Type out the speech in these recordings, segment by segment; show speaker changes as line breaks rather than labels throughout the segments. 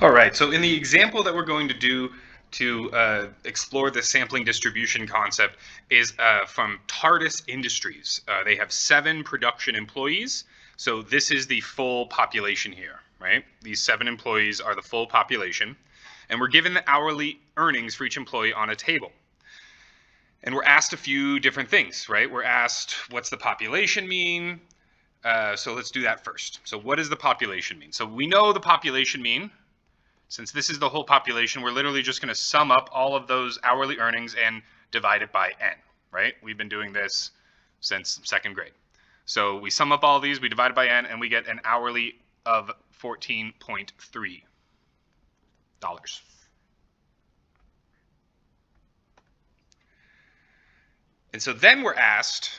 All right, so in the example that we're going to do to explore the sampling distribution concept is from TARDIS Industries. They have 7 production employees, so this is the full population here, right? These 7 employees are the full population, and we're given the hourly earnings for each employee on a table. And we're asked a few different things, right? We're asked, what's the population mean? So let's do that first. So what does the population mean? So we know the population mean. Since this is the whole population, we're literally just going to sum up all of those hourly earnings and divide it by n, right? We've been doing this since 2nd grade. So we sum up all these, we divide it by n, and we get an hourly of $14.3. And so then we're asked,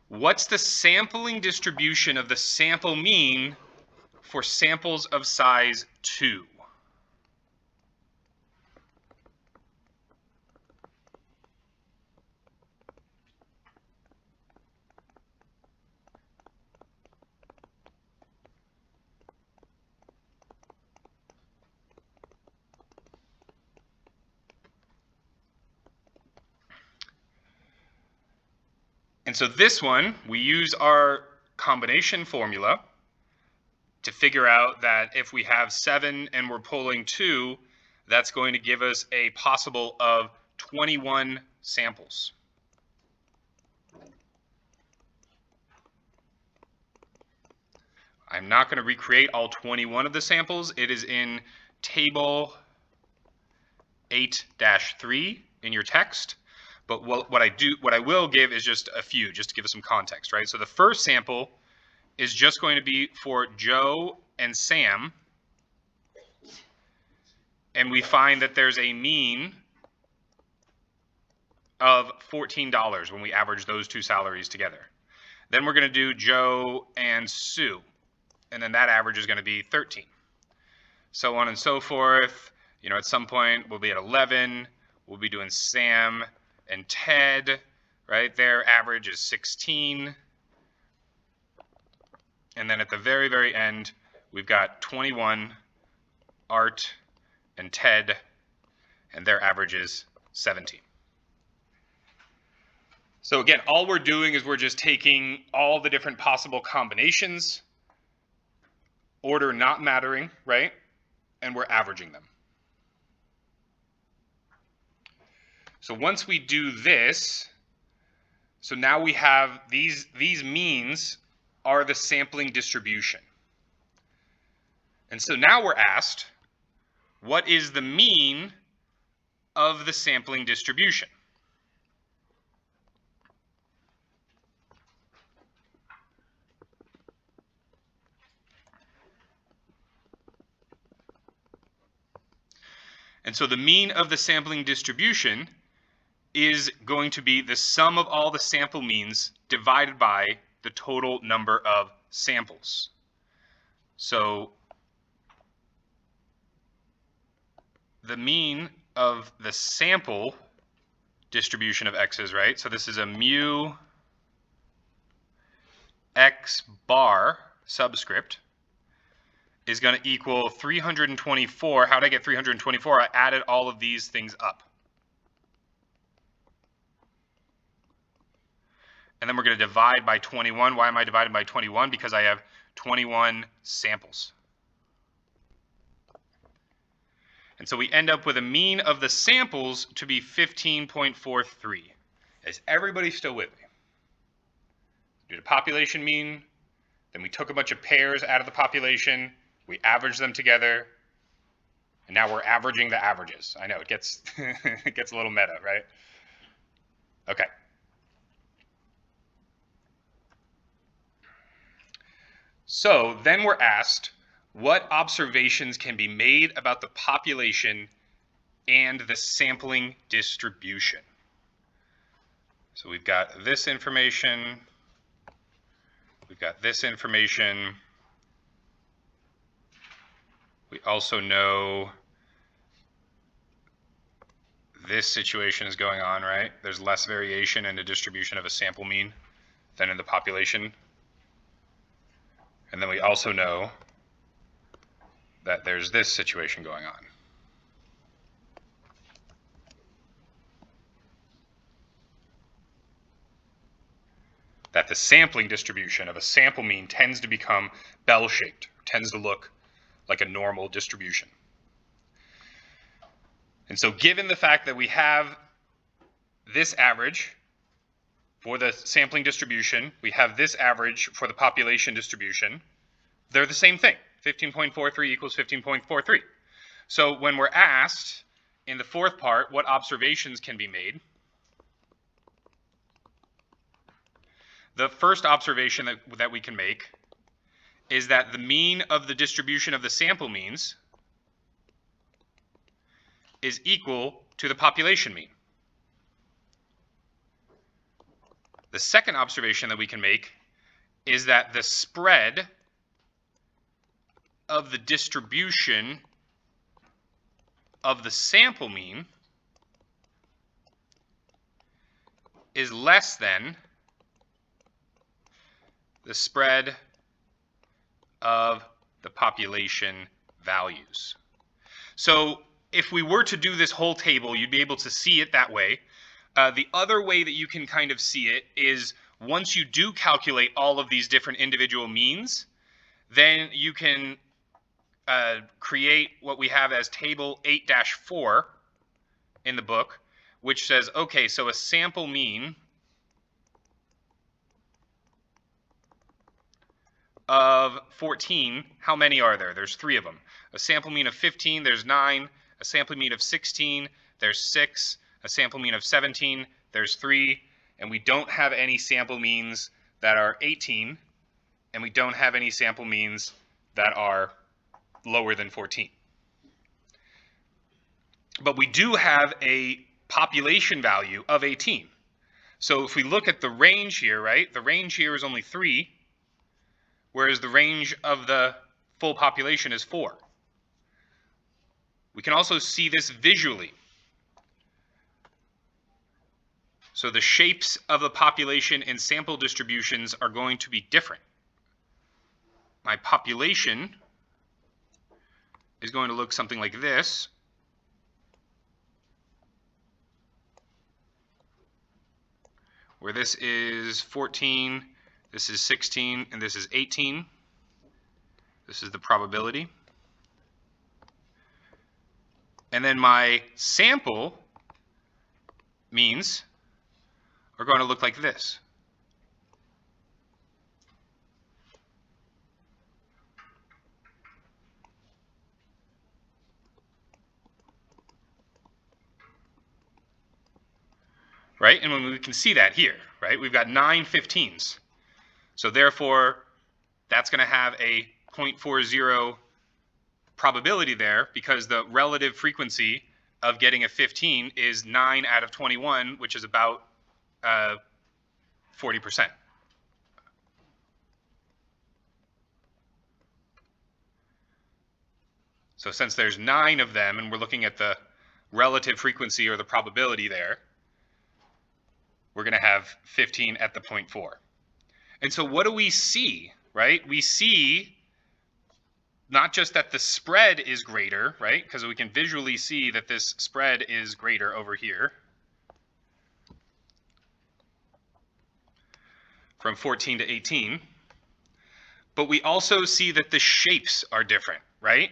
what's the sampling distribution of the sample mean for samples of size 2? And so this one, we use our combination formula to figure out that if we have 7 and we're pulling 2, that's going to give us a possible of 21 samples. I'm not going to recreate all 21 of the samples. It is in table 8-3 in your text. But what I will give is just a few, just to give us some context, right? So the first sample is just going to be for Joe and Sam. And we find that there's a mean of $14 when we average those 2 salaries together. Then we're going to do Joe and Sue. And then that average is going to be 13. So on and so forth. You know, at some point we'll be at 11. We'll be doing Sam and Ted, right? Their average is 16. And then at the very, very end, we've got 21, Art and Ted, and their average is 17. So again, all we're doing is we're just taking all the different possible combinations, order not mattering, right? And we're averaging them. So once we do this, so now we have these means are the sampling distribution. And so now we're asked, what is the mean of the sampling distribution? And so the mean of the sampling distribution is going to be the sum of all the sample means divided by the total number of samples. So the mean of the sample distribution of x's, right? So this is a mu x bar subscript is going to equal 324. How did I get 324? I added all of these things up. And then we're going to divide by 21. Why am I dividing by 21? Because I have 21 samples. And so we end up with a mean of the samples to be 15.43. Is everybody still with me? Do the population mean, then we took a bunch of pairs out of the population, we averaged them together, and now we're averaging the averages. I know it gets it gets a little meta, right? Okay. So then we're asked, what observations can be made about the population and the sampling distribution? So we've got this information, we've got this information. We also know this situation is going on, right? There's less variation in the distribution of a sample mean than in the population. And then we also know that there's this situation going on. That the sampling distribution of a sample mean tends to become bell-shaped, tends to look like a normal distribution. And so given the fact that we have this average for the sampling distribution, we have this average for the population distribution, they're the same thing. 15.43 equals 15.43. So when we're asked in the fourth part what observations can be made, the first observation that we can make is that the mean of the distribution of the sample means is equal to the population mean. The second observation that we can make is that the spread of the distribution of the sample mean is less than the spread of the population values. So if we were to do this whole table, you'd be able to see it that way. The other way that you can kind of see it is once you do calculate all of these different individual means, then you can create what we have as table 8-4 in the book, which says, okay, so a sample mean of 14, how many are there? There's 3 of them. A sample mean of 15, there's 9. A sample mean of 16, there's 6. A sample mean of 17, there's 3. And we don't have any sample means that are 18. And we don't have any sample means that are lower than 14. But we do have a population value of 18. So if we look at the range here, right, the range here is only 3. Whereas the range of the full population is 4. We can also see this visually. So the shapes of the population and sample distributions are going to be different. My population is going to look something like this. Where this is 14, this is 16, and this is 18. This is the probability. And then my sample means are going to look like this. Right? And when we can see that here, right? We've got 9 15s. So therefore, that's going to have a 0.40 probability there because the relative frequency of getting a 15 is 9 out of 21, which is about 40%. So since there's 9 of them and we're looking at the relative frequency or the probability there, we're going to have 15 at the 0.4. And so what do we see, right? We see not just that the spread is greater, right? Because we can visually see that this spread is greater over here from 14 to 18. But we also see that the shapes are different, right?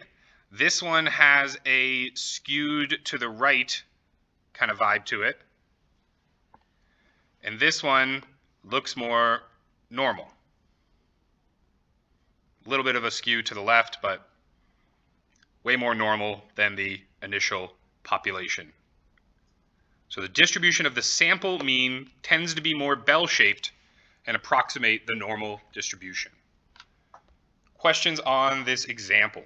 This one has a skewed to the right kind of vibe to it. And this one looks more normal. A little bit of a skew to the left, but way more normal than the initial population. So the distribution of the sample mean tends to be more bell-shaped and approximate the normal distribution. Questions on this example?